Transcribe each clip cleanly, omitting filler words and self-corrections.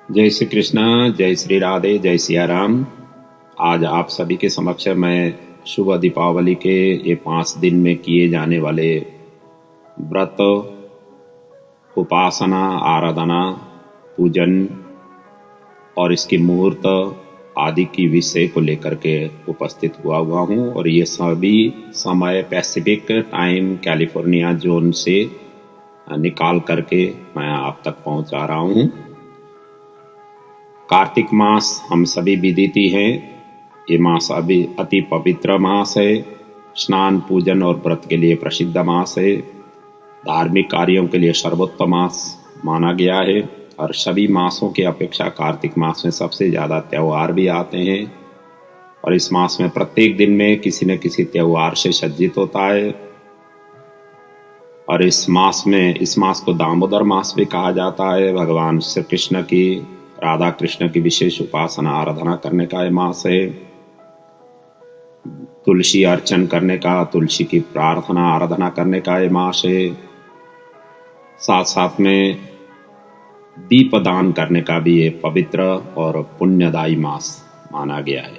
जय श्री कृष्णा, जय श्री राधे, जय सिया राम। आज आप सभी के समक्ष मैं शुभ दीपावली के ये 5 दिन में किए जाने वाले व्रत, उपासना, आराधना, पूजन और इसके मुहूर्त आदि की विषय को लेकर के उपस्थित हुआ हूँ। और ये सभी समय पैसिफिक टाइम कैलिफोर्निया जोन से निकाल करके मैं आप तक पहुँचा रहा हूँ। कार्तिक मास हम सभी विदिती हैं। ये मास अभी अति पवित्र मास है। स्नान, पूजन और व्रत के लिए प्रसिद्ध मास है। धार्मिक कार्यों के लिए सर्वोत्तम मास माना गया है। और सभी मासों की अपेक्षा कार्तिक मास में सबसे ज़्यादा त्यौहार भी आते हैं। और इस मास में प्रत्येक दिन में किसी न किसी त्यौहार से सज्जित होता है। और इस मास को दामोदर मास भी कहा जाता है। भगवान श्री कृष्ण की, राधा कृष्ण की विशेष उपासना आराधना करने का ये मास है। तुलसी अर्चन करने का, तुलसी की प्रार्थना आराधना करने का ये मास है। साथ साथ में दीप दान करने का भी ये पवित्र और पुण्यदायी मास माना गया है।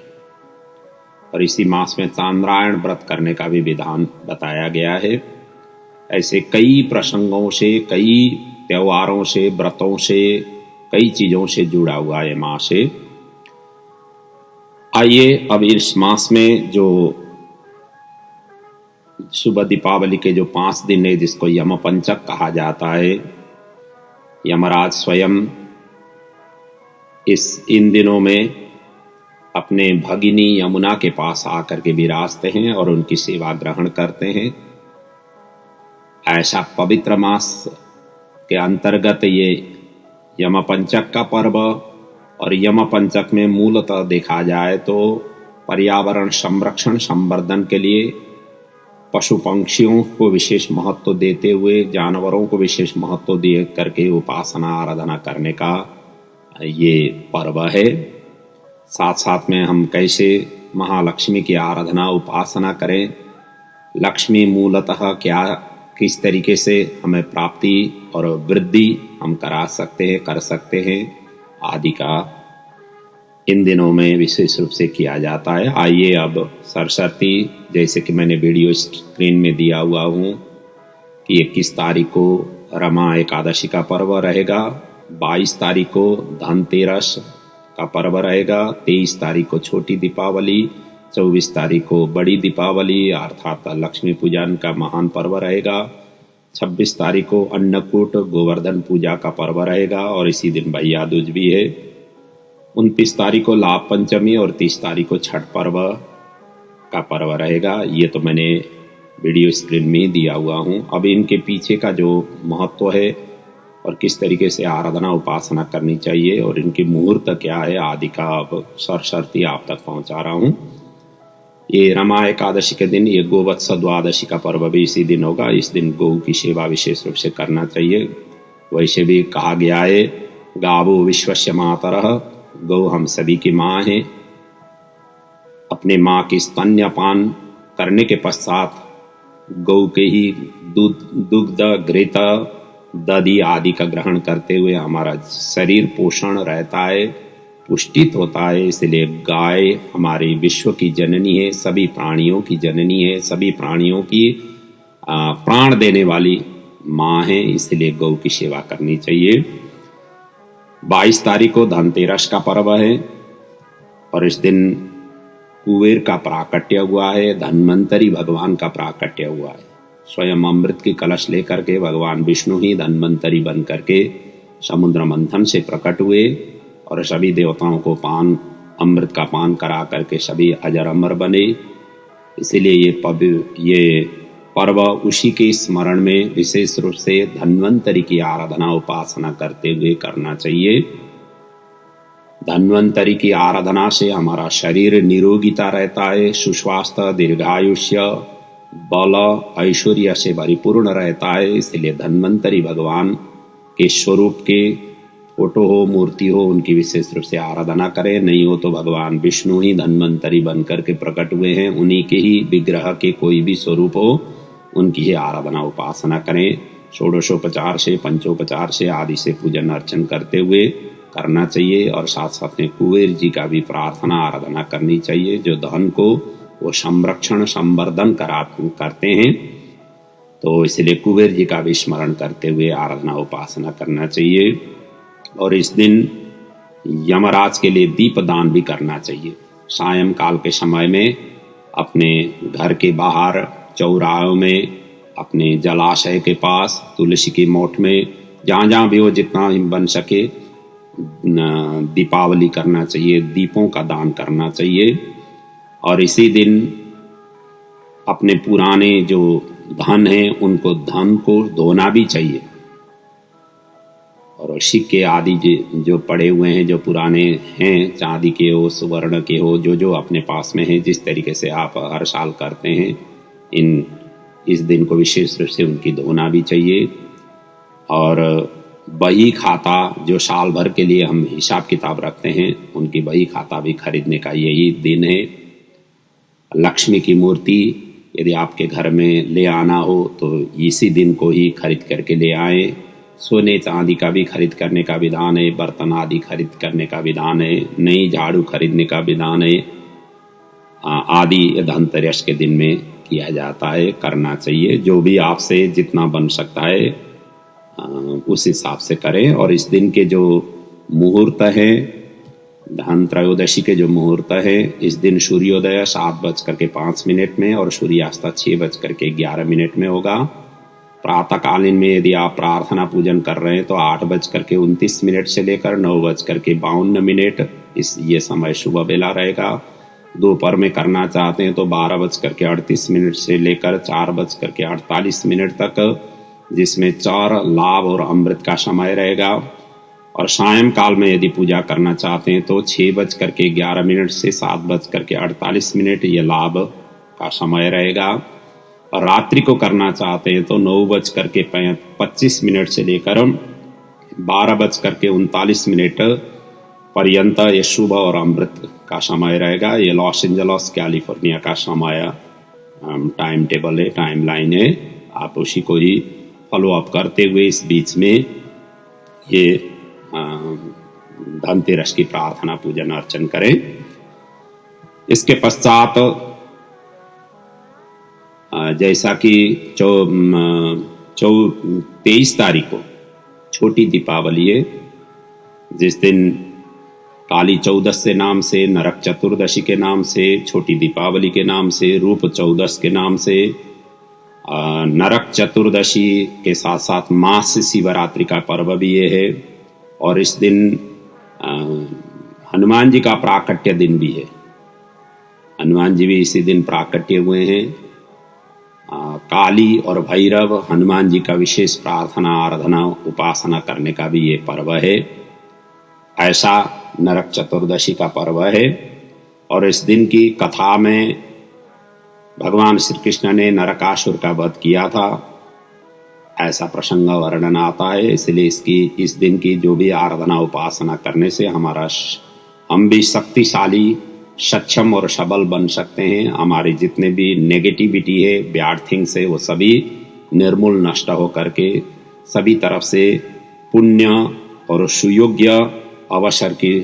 और इसी मास में चांद्रायण व्रत करने का भी विधान बताया गया है। ऐसे कई प्रसंगों से, कई त्योहारों से, व्रतों से, कई चीजों से जुड़ा हुआ ये मास है। आइए अब इस मास में जो शुभ दीपावली के जो 5 दिन है, जिसको यम पंचक कहा जाता है, यमराज स्वयं इन दिनों में अपने भगिनी यमुना के पास आकर के विराजते हैं और उनकी सेवा ग्रहण करते हैं। ऐसा पवित्र मास के अंतर्गत ये यम पंचक का पर्व। और यम पंचक में मूलतः देखा जाए तो पर्यावरण संरक्षण संवर्धन के लिए पशु पंक्षियों को विशेष महत्व देते हुए, जानवरों को विशेष महत्व दे करके उपासना आराधना करने का ये पर्व है। साथ साथ में हम कैसे महालक्ष्मी की आराधना उपासना करें, लक्ष्मी मूलतः क्या, किस तरीके से हमें प्राप्ति और वृद्धि हम कर सकते हैं आदि का इन दिनों में विशेष रूप से किया जाता है। आइए अब सरस्वती, जैसे कि मैंने वीडियो स्क्रीन में दिया हुआ हूँ कि 21 तारीख को रमा एकादशी का पर्व रहेगा, 22 तारीख को धनतेरस का पर्व रहेगा, 23 तारीख को छोटी दीपावली, 24 तारीख को बड़ी दीपावली अर्थात लक्ष्मी पूजन का महान पर्व रहेगा, 26 तारीख को अन्नकूट गोवर्धन पूजा का पर्व रहेगा और इसी दिन भैया दूज भी है। 29 तारीख को लाभ पंचमी और 30 तारीख को छठ पर्व का पर्व रहेगा। ये तो मैंने वीडियो स्क्रीन में दिया हुआ हूँ। अब इनके पीछे का जो महत्व है और किस तरीके से आराधना उपासना करनी चाहिए और इनकी मुहूर्त क्या है आदि का अब सरस्वती आप तक पहुँचा रहा हूँ। ये रमा एकादशी के दिन ये गोवत्स द्वादशी का पर्व भी इसी दिन होगा। इस दिन गौ की सेवा विशेष रूप से करना चाहिए। वैसे भी कहा गया है, गावो विश्वस्य मातरः, गौ हम सभी की माँ है। अपने माँ की स्तन्यपान करने के पश्चात गौ के ही दुग्ध, घृत, दधि आदि का ग्रहण करते हुए हमारा शरीर पोषण रहता है, पुष्टित होता है। इसलिए गाय हमारे विश्व की जननी है, सभी प्राणियों की जननी है, सभी प्राणियों की प्राण देने वाली माँ है। इसलिए गौ की सेवा करनी चाहिए। 22 तारीख को धनतेरस का पर्व है और इस दिन कुबेर का प्राकट्य हुआ है, धन्वंतरी भगवान का प्राकट्य हुआ है। स्वयं अमृत की कलश लेकर के भगवान विष्णु ही धन्वंतरी बन करके समुद्र मंथन से प्रकट हुए और सभी देवताओं को अमृत का पान करा करके सभी अजर अमर बने। इसीलिए ये पर्व उसी के स्मरण में विशेष रूप से धन्वंतरी की आराधना उपासना करते हुए करना चाहिए। धन्वंतरी की आराधना से हमारा शरीर निरोगिता रहता है, सुस्वास्थ्य, दीर्घायुष्य, बल, ऐश्वर्य से परिपूर्ण रहता है। इसलिए धन्वंतरी भगवान के स्वरूप के फोटो हो, मूर्ति हो, उनकी विशेष रूप से आराधना करें। नहीं हो तो भगवान विष्णु ही धन्वंतरी बनकर के प्रकट हुए हैं, उन्हीं के ही विग्रह के कोई भी स्वरूप हो उनकी ही आराधना उपासना करें। षोडशोपचार से, पंचोपचार से आदि से पूजन अर्चन करते हुए करना चाहिए और साथ साथ में कुबेर जी का भी प्रार्थना आराधना करनी चाहिए, जो धन को वो संरक्षण संवर्धन करते हैं। तो इसलिए कुबेर जी का भी स्मरण करते हुए आराधना उपासना करना चाहिए। और इस दिन यमराज के लिए दीपदान भी करना चाहिए। सायंकाल के समय में अपने घर के बाहर, चौराहों में, अपने जलाशय के पास, तुलसी की मोठ में, जहाँ जहाँ भी हो जितना बन सके दीपावली करना चाहिए, दीपों का दान करना चाहिए। और इसी दिन अपने पुराने जो धन है उनको धन को धोना भी चाहिए। और सिक्के आदि जो पड़े हुए हैं, जो पुराने हैं, चांदी के हो, स्वर्ण के हो, जो अपने पास में है, जिस तरीके से आप हर साल करते हैं, इस दिन को विशेष रूप से उनकी धोना भी चाहिए। और बही खाता जो साल भर के लिए हम हिसाब किताब रखते हैं, उनकी बही खाता भी खरीदने का यही दिन है। लक्ष्मी की मूर्ति यदि आपके घर में ले आना हो तो इसी दिन को ही खरीद करके ले आए। सोने चांदी का भी खरीद करने का विधान है, बर्तन आदि खरीद करने का विधान है, नई झाड़ू खरीदने का विधान है आदि धनतेरस के दिन में किया जाता है, करना चाहिए। जो भी आपसे जितना बन सकता है उस हिसाब से करें। और इस दिन के जो मुहूर्त है, धन त्रयोदशी के जो मुहूर्त है, इस दिन सूर्योदय 7:05 में और सूर्यास्त 6:11 में होगा। प्रातःकालीन में यदि आप प्रार्थना पूजन कर रहे हैं तो 8:29 से लेकर 9:52 ये समय सुबह बेला रहेगा। दोपहर में करना चाहते हैं तो 12:38 से लेकर 4:48 तक, जिसमें चार लाभ और अमृत का समय रहेगा। और सायंकाल में यदि पूजा करना चाहते हैं तो 6:11 से 7:48 ये लाभ का समय रहेगा। और रात्रि को करना चाहते हैं तो 9:25 से लेकर 12:39 पर्यंत ये शुभ और अमृत का समय रहेगा। ये लॉस एंजल्स कैलिफोर्निया का समय टाइम टेबल है, टाइम लाइन है। आप उसी को ही फॉलो अप करते हुए इस बीच में ये धनतेरस की प्रार्थना पूजन अर्चन करें। इसके पश्चात जैसा कि 23 तारीख को छोटी दीपावली है, जिस दिन काली चौदस नाम से, नरक चतुर्दशी के नाम से, छोटी दीपावली के नाम से, रूप चौदस के नाम से, नरक चतुर्दशी के साथ साथ मास शिवरात्रि का पर्व भी ये है। और इस दिन हनुमान जी का प्राकट्य दिन भी है। हनुमान जी भी इसी दिन प्राकट्य हुए हैं। काली और भैरव हनुमान जी का विशेष प्रार्थना आराधना उपासना करने का भी ये पर्व है। ऐसा नरक चतुर्दशी का पर्व है। और इस दिन की कथा में भगवान श्री कृष्ण ने नरकासुर का वध किया था, ऐसा प्रसंग वर्णन आता है। इसलिए इस दिन की जो भी आराधना उपासना करने से हम भी शक्तिशाली, सक्षम और सबल बन सकते हैं। हमारे जितने भी नेगेटिविटी है, बैड थिंग्स है, वो सभी निर्मूल नष्ट हो करके सभी तरफ से पुण्य और सुयोग्य अवसर की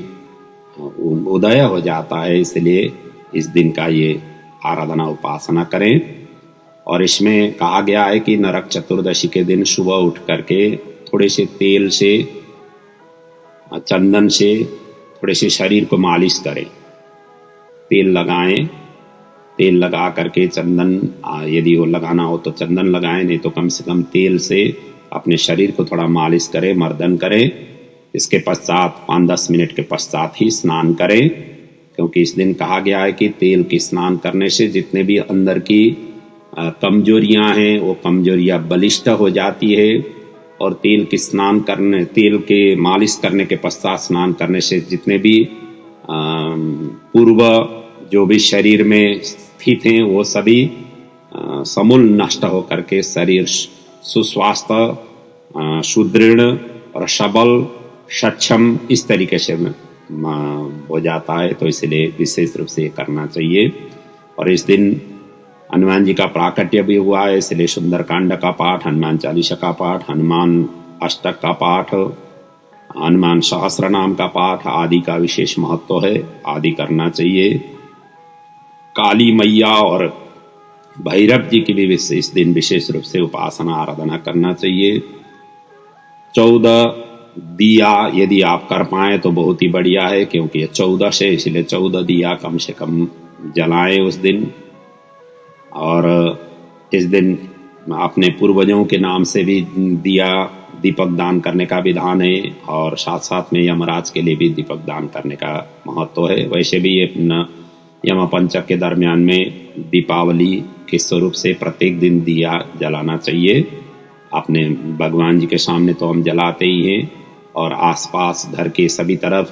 उदय हो जाता है। इसलिए इस दिन का ये आराधना उपासना करें। और इसमें कहा गया है कि नरक चतुर्दशी के दिन सुबह उठ करके थोड़े से तेल से, चंदन से थोड़े से शरीर को मालिश करें, तेल लगाएं। तेल लगा करके चंदन, यदि वो लगाना हो तो चंदन लगाएं, नहीं तो कम से कम तेल से अपने शरीर को थोड़ा मालिश करें, मर्दन करें। इसके पश्चात 5-10 मिनट के पश्चात ही स्नान करें, क्योंकि इस दिन कहा गया है कि तेल के स्नान करने से जितने भी अंदर की कमजोरियां हैं वो कमजोरियां बलिष्ठ हो जाती है। और तेल के मालिश करने के पश्चात स्नान करने से जितने भी पूर्व जो भी शरीर में स्थित हैं वो सभी समूल नष्ट हो करके शरीर सुस्वास्थ्य, सुदृढ़ और सबल, सक्षम इस तरीके से हो जाता है। तो इसलिए विशेष रूप से ये करना चाहिए। और इस दिन हनुमान जी का प्राकट्य भी हुआ है, इसलिए सुंदरकांड का पाठ, हनुमान चालीसा का पाठ, हनुमान अष्टक का पाठ, हनुमान सहस्त्र नाम का पाठ आदि का विशेष महत्व है, आदि करना चाहिए। काली मैया और भैरव जी की भी इस दिन विशेष रूप से उपासना आराधना करना चाहिए। 14 दिया यदि आप कर पाए तो बहुत ही बढ़िया है, क्योंकि 14 से, इसलिए 14 दिया कम से कम जलाएं उस दिन। और इस दिन अपने पूर्वजों के नाम से भी दिया दीपक दान करने का विधान है, और साथ साथ में यमराज के लिए भी दीपक दान करने का महत्व है। वैसे भी ये यम पंचक के दरमियान में दीपावली के स्वरूप से प्रत्येक दिन दिया जलाना चाहिए। अपने भगवान जी के सामने तो हम जलाते ही हैं, और आसपास घर के सभी तरफ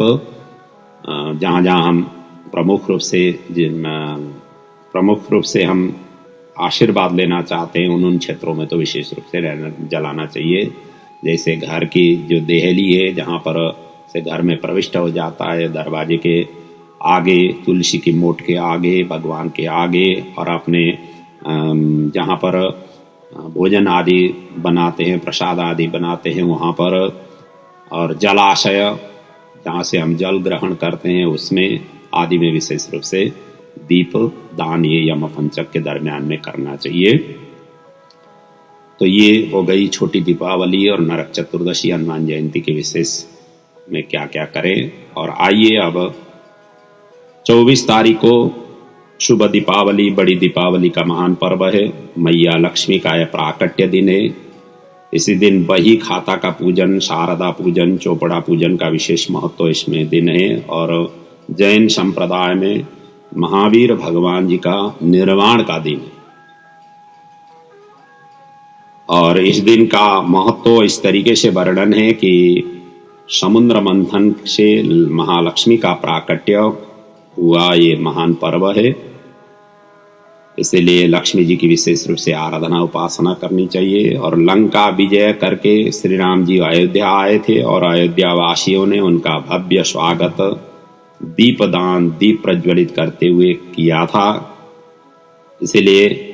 जहाँ जहाँ हम प्रमुख रूप से हम आशीर्वाद लेना चाहते हैं, उन क्षेत्रों में तो विशेष रूप से जलाना चाहिए। जैसे घर की जो देहली है, जहाँ पर से घर में प्रविष्ट हो जाता है, दरवाजे के आगे, तुलसी की मोट के आगे, भगवान के आगे, और अपने जहाँ पर भोजन आदि बनाते हैं, प्रसाद आदि बनाते हैं, वहाँ पर, और जलाशय जहाँ से हम जल ग्रहण करते हैं उसमें आदि में विशेष रूप से दीप दान ये यम पंचक के दरमियान में करना चाहिए। तो ये हो गई छोटी दीपावली और नरक चतुर्दशी हनुमान जयंती के विशेष में क्या क्या करें। और आइए अब 24 तारीख को शुभ दीपावली, बड़ी दीपावली का महान पर्व है। मैया लक्ष्मी का यह प्राकट्य दिन है। इसी दिन बही खाता का पूजन, शारदा पूजन, चौपड़ा पूजन का विशेष महत्व इसमें दिन है। और जैन संप्रदाय में महावीर भगवान जी का निर्वाण का दिन है। और इस दिन का महत्व इस तरीके से वर्णन है कि समुद्र मंथन से महालक्ष्मी का प्राकट्य हुआ ये महान पर्व है। इसलिए लक्ष्मी जी की विशेष रूप से आराधना उपासना करनी चाहिए। और लंका विजय करके श्री राम जी अयोध्या आए थे, और अयोध्या वासियों ने उनका भव्य स्वागत दीपदान, दीप प्रज्वलित करते हुए किया था। इसलिए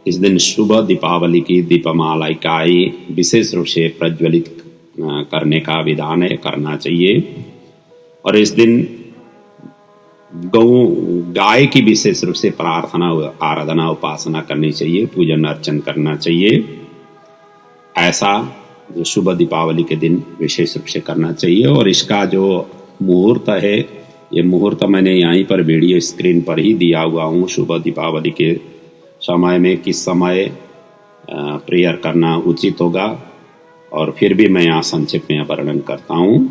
इस दिन शुभ दीपावली की दीपमाला इकाई विशेष रूप से प्रज्वलित करने का विधान है, करना चाहिए। और इस दिन गाय की विशेष रूप से प्रार्थना, आराधना, उपासना करनी चाहिए, पूजन अर्चन करना चाहिए। ऐसा जो शुभ दीपावली के दिन विशेष रूप से करना चाहिए। और इसका जो मुहूर्त है, ये मुहूर्त मैंने यहीं पर वीडियो स्क्रीन पर ही दिया हुआ हूँ। शुभ दीपावली के समय में किस समय प्रेयर करना उचित होगा, और फिर भी मैं यहाँ संक्षिप्त में वर्णन करता हूँ।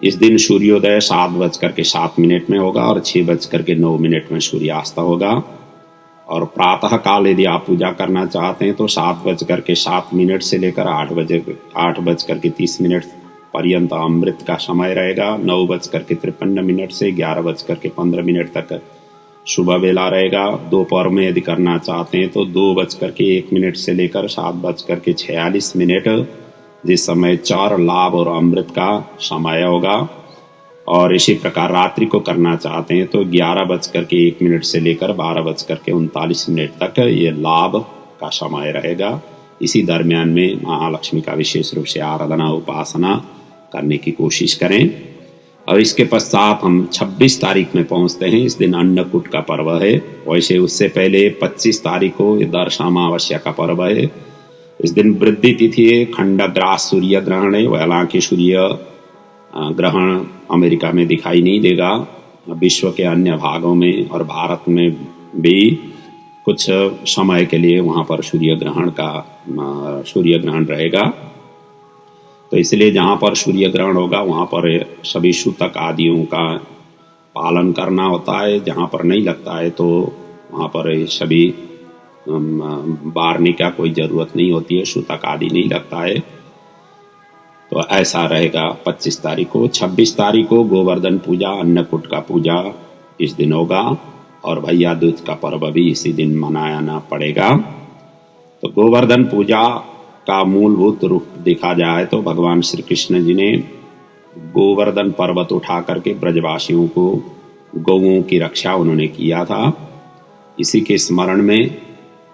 इस दिन सूर्योदय 7:07 में होगा, और 6:09 में सूर्यास्त होगा। और प्रातः काल यदि आप पूजा करना चाहते हैं तो 7:07 से लेकर 8:30 पर्यंत अमृत का समय रहेगा। 9:53 से 11:15 तक शुभ वेला रहेगा। दोपहर में यदि करना चाहते हैं तो 2:01 से लेकर 7:46, जिस समय चार लाभ और अमृत का समय होगा। और इसी प्रकार रात्रि को करना चाहते हैं तो 11:01 से लेकर 12:39 तक ये लाभ का समय रहेगा। इसी दरमियान में महालक्ष्मी का विशेष रूप से आराधना उपासना करने की कोशिश करें। और इसके पश्चात हम 26 तारीख में पहुंचते हैं। इस दिन अन्नकूट का पर्व है। वैसे उससे पहले 25 तारीख को ये दर्श अमावस्या का पर्व है। इस दिन वृद्धि तिथि है, खंडग्रास सूर्य ग्रहण है। हालांकि सूर्य ग्रहण अमेरिका में दिखाई नहीं देगा, विश्व के अन्य भागों में और भारत में भी कुछ समय के लिए वहाँ पर सूर्य ग्रहण रहेगा। तो इसलिए जहाँ पर सूर्य ग्रहण होगा वहाँ पर सभी सूतक आदियों का पालन करना होता है। जहाँ पर नहीं लगता है तो वहाँ पर सभी बारने का कोई ज़रूरत नहीं होती है, सूतक आदि नहीं लगता है। तो ऐसा रहेगा 25 तारीख को। 26 तारीख को गोवर्धन पूजा, अन्नकूट का पूजा इस दिन होगा। और भैया दूज का पर्व भी इसी दिन मनाना पड़ेगा। तो गोवर्धन पूजा का मूलभूत रूप देखा जाए तो भगवान श्री कृष्ण जी ने गोवर्धन पर्वत उठा करके ब्रजवासियों को गौओं की रक्षा उन्होंने किया था। इसी के स्मरण में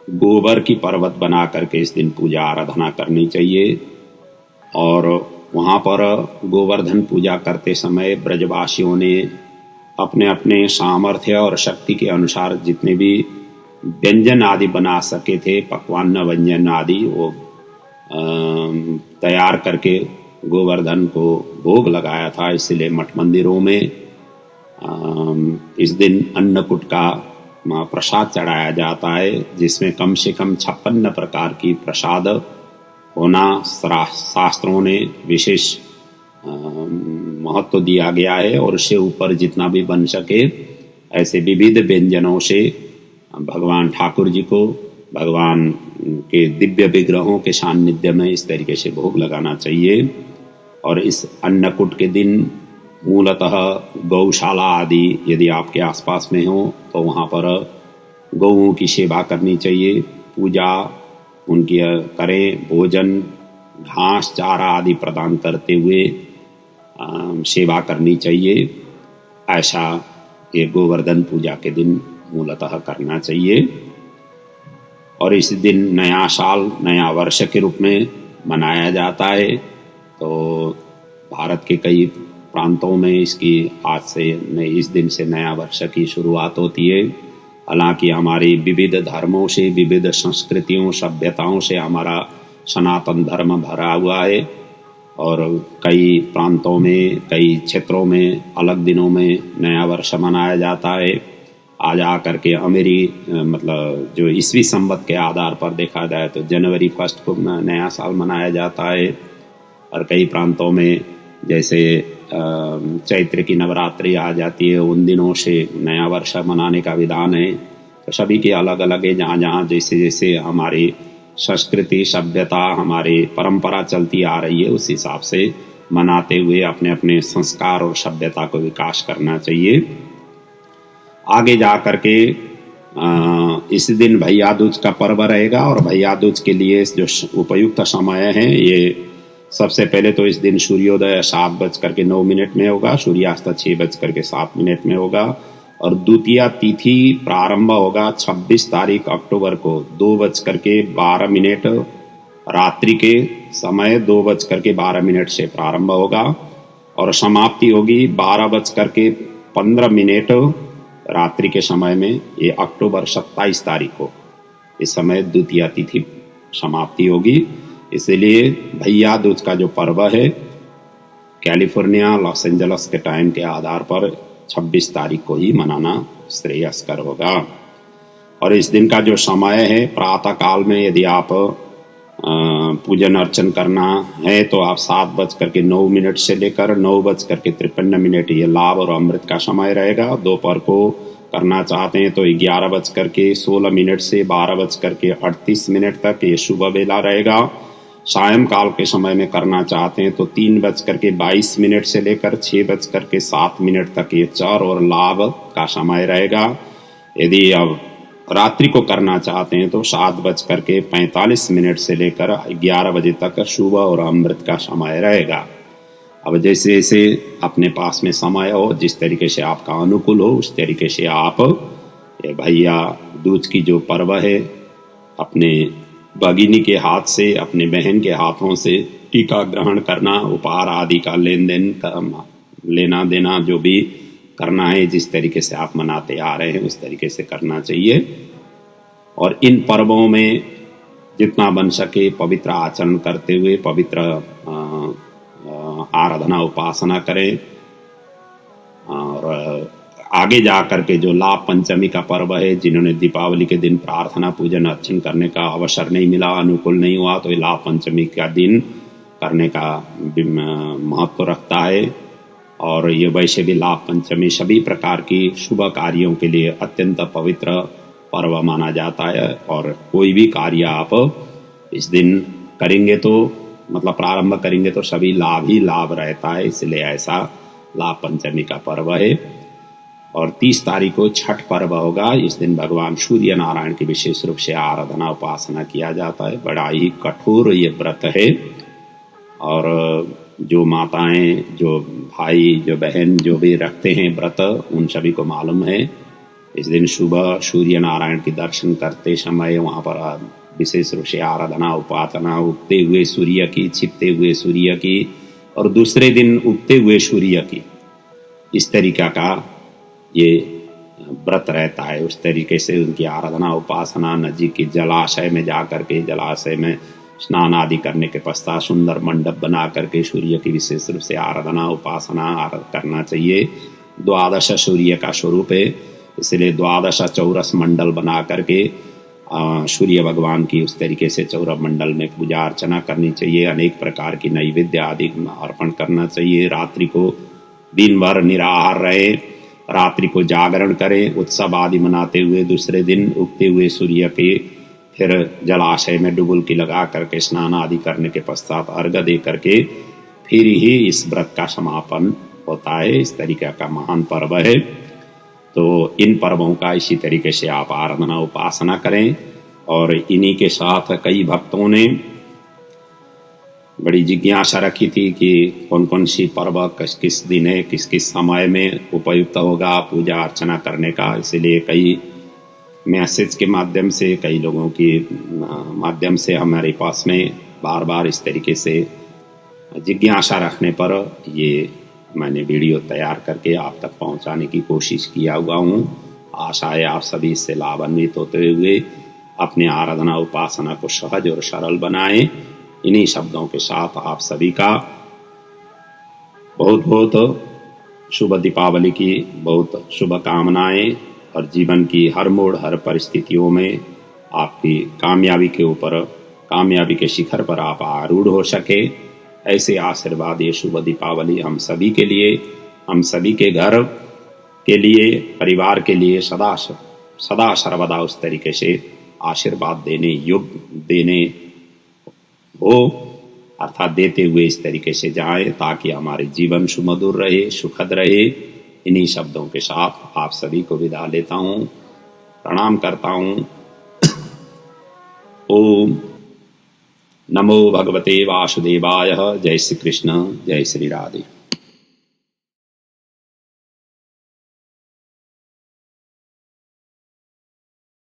गोबर की पर्वत बना करके इस दिन पूजा आराधना करनी चाहिए। और वहाँ पर गोवर्धन पूजा करते समय ब्रजवासियों ने अपने अपने सामर्थ्य और शक्ति के अनुसार जितने भी व्यंजन आदि बना सके थे, पकवान व्यंजन आदि, वो तैयार करके गोवर्धन को भोग लगाया था। इसलिए मठ मंदिरों में इस दिन अन्नकूट का प्रसाद चढ़ाया जाता है, जिसमें कम से कम 56 प्रकार की प्रसाद होना शास्त्रों ने विशेष महत्व दिया गया है। और उससे ऊपर जितना भी बन सके ऐसे विविध व्यंजनों से भगवान ठाकुर जी को भगवान के दिव्य विग्रहों के सान्निध्य में इस तरीके से भोग लगाना चाहिए। और इस अन्नकूट के दिन मूलतः गौशाला आदि यदि आपके आसपास में हो तो वहाँ पर गौओं की सेवा करनी चाहिए, पूजा उनकी करें, भोजन घास चारा आदि प्रदान करते हुए सेवा करनी चाहिए। ऐसा ये गोवर्धन पूजा के दिन मूलतः करना चाहिए। और इस दिन नया साल, नया वर्ष के रूप में मनाया जाता है। तो भारत के कई प्रांतों में इसकी आज से इस दिन से नया वर्ष की शुरुआत होती है। हालांकि हमारी विविध धर्मों से, विविध संस्कृतियों, सभ्यताओं से हमारा सनातन धर्म भरा हुआ है। और कई प्रांतों में, कई क्षेत्रों में अलग दिनों में नया वर्ष मनाया जाता है। आज आकर के मतलब जो ईस्वी संवत के आधार पर देखा जाए तो जनवरी 1 को नया साल मनाया जाता है। और कई प्रांतों में जैसे चैत्र की नवरात्रि आ जाती है, उन दिनों से नया वर्ष मनाने का विधान है। तो सभी के अलग अलग है, जहाँ जहाँ जैसे जैसे हमारी संस्कृति, सभ्यता, हमारी परंपरा चलती आ रही है, उस हिसाब से मनाते हुए अपने अपने संस्कार और सभ्यता को विकास करना चाहिए। आगे जा कर के इस दिन भैया दूज का पर्व रहेगा। और भैया दूज के लिए जो उपयुक्त समय है, ये सबसे पहले तो इस दिन सूर्योदय 7:09 में होगा, सूर्यास्त 6:07 में होगा। और द्वितीय तिथि प्रारंभ होगा 26 तारीख अक्टूबर को 2:12 रात्रि के समय 2:12 से प्रारंभ होगा। और समाप्ति होगी 12:15 रात्रि के समय में, ये अक्टूबर 27 तारीख को इस समय द्वितीय तिथि समाप्ति होगी। इसलिए भैया दूज का जो पर्व है कैलिफोर्निया, लॉस एंजल्स के टाइम के आधार पर 26 तारीख को ही मनाना श्रेयस्कर होगा। और इस दिन का जो समय है, प्रातः काल में यदि आप पूजन अर्चन करना है तो आप 7:09 से लेकर 9:53 ये लाभ और अमृत का समय रहेगा। दोपहर को करना चाहते हैं तो 11:16 से 12:38 तक ये शुभ वेला रहेगा। सायंकाल के समय में करना चाहते हैं तो 3:22 से लेकर 6:07 तक ये चर और लाभ का समय रहेगा। यदि अब रात्रि को करना चाहते हैं तो 7:45 से लेकर 11 बजे तक शुभ और अमृत का समय रहेगा। अब जैसे जैसे अपने पास में समय हो, जिस तरीके से आपका अनुकूल हो, उस तरीके से आप ये भैया दूज की जो पर्व है अपने भगिनी के हाथ से, अपने बहन के हाथों से टीका ग्रहण करना, उपहार आदि का लेन देन, लेना देना जो भी करना है, जिस तरीके से आप मनाते आ रहे हैं उस तरीके से करना चाहिए। और इन पर्वों में जितना बन सके पवित्र आचरण करते हुए पवित्र आराधना उपासना करें। और आगे जा कर के जो लाभ पंचमी का पर्व है, जिन्होंने दीपावली के दिन प्रार्थना पूजन अर्चन करने का अवसर नहीं मिला, अनुकूल नहीं हुआ, तो ये लाभ पंचमी का दिन करने का महत्व रखता है। और ये वैसे भी लाभ पंचमी सभी प्रकार की शुभ कार्यों के लिए अत्यंत पवित्र पर्व माना जाता है। और कोई भी कार्य आप इस दिन करेंगे तो मतलब प्रारंभ करेंगे तो सभी लाभ ही लाभ रहता है, इसलिए ऐसा लाभ पंचमी का पर्व है। और 30 तारीख को छठ पर्व होगा। इस दिन भगवान सूर्य नारायण की विशेष रूप से आराधना उपासना किया जाता है। बड़ा ही कठोर ये व्रत है। और जो माताएं, जो भाई, जो बहन जो भी रखते हैं व्रत, उन सभी को मालूम है इस दिन सुबह सूर्य नारायण की दर्शन करते समय वहाँ पर विशेष रूप से आराधना उपासना, उगते हुए सूर्य की, छिपते हुए सूर्य की, और दूसरे दिन उगते हुए सूर्य की, इस तरीका का ये व्रत रहता है। उस तरीके से उनकी आराधना उपासना, नदी के जलाशय में जा करके, जलाशय में स्नान आदि करने के पश्चात सुंदर मंडप बना करके सूर्य की विशेष रूप से आराधना उपासना करना चाहिए। द्वादश सूर्य का स्वरूप है, इसलिए द्वादश चौरस मंडल बना करके सूर्य भगवान की उस तरीके से चौरस मंडल में पूजा अर्चना करनी चाहिए। अनेक प्रकार की नैवेद्य आदि अर्पण करना चाहिए। रात्रि को दिन भर निराहार रहे, रात्रि को जागरण करें, उत्सव आदि मनाते हुए दूसरे दिन उगते हुए सूर्य के फिर जलाशय में डुबुलकी लगा करके स्नान आदि करने के पश्चात अर्घ्य दे करके फिर ही इस व्रत का समापन होता है। इस तरीके का महान पर्व है। तो इन पर्वों का इसी तरीके से आप आराधना उपासना करें। और इन्हीं के साथ कई भक्तों ने बड़ी जिज्ञासा रखी थी कि कौन कौन सी पर्व किस किस दिन है, किस किस समय में उपयुक्त होगा पूजा अर्चना करने का। इसलिए कई मैसेज के माध्यम से, कई लोगों के माध्यम से हमारे पास में बार बार इस तरीके से जिज्ञासा रखने पर ये मैंने वीडियो तैयार करके आप तक पहुंचाने की कोशिश किया हुआ हूँ। आशा है आप सभी इससे लाभान्वित होते हुए अपने आराधना उपासना को सहज और सरल बनाएं। इन्हीं शब्दों के साथ आप सभी का बहुत बहुत शुभ दीपावली की बहुत शुभकामनाएं और जीवन की हर मोड़ हर परिस्थितियों में आपकी कामयाबी के ऊपर, कामयाबी के शिखर पर आप आरूढ़ हो सके, ऐसे आशीर्वाद ये शुभ दीपावली हम सभी के लिए, हम सभी के घर के लिए, परिवार के लिए सदा सदा सर्वदा उस तरीके से आशीर्वाद देने योग्य देने हो, अर्थात देते हुए इस तरीके से जाए ताकि हमारे जीवन सुमधुर रहे, सुखद रहे। इन्हीं शब्दों के साथ आप सभी को विदा लेता हूँ, प्रणाम करता हूँ। ओम नमो भगवते वासुदेवाय। जय श्री कृष्ण, जय श्री राधे।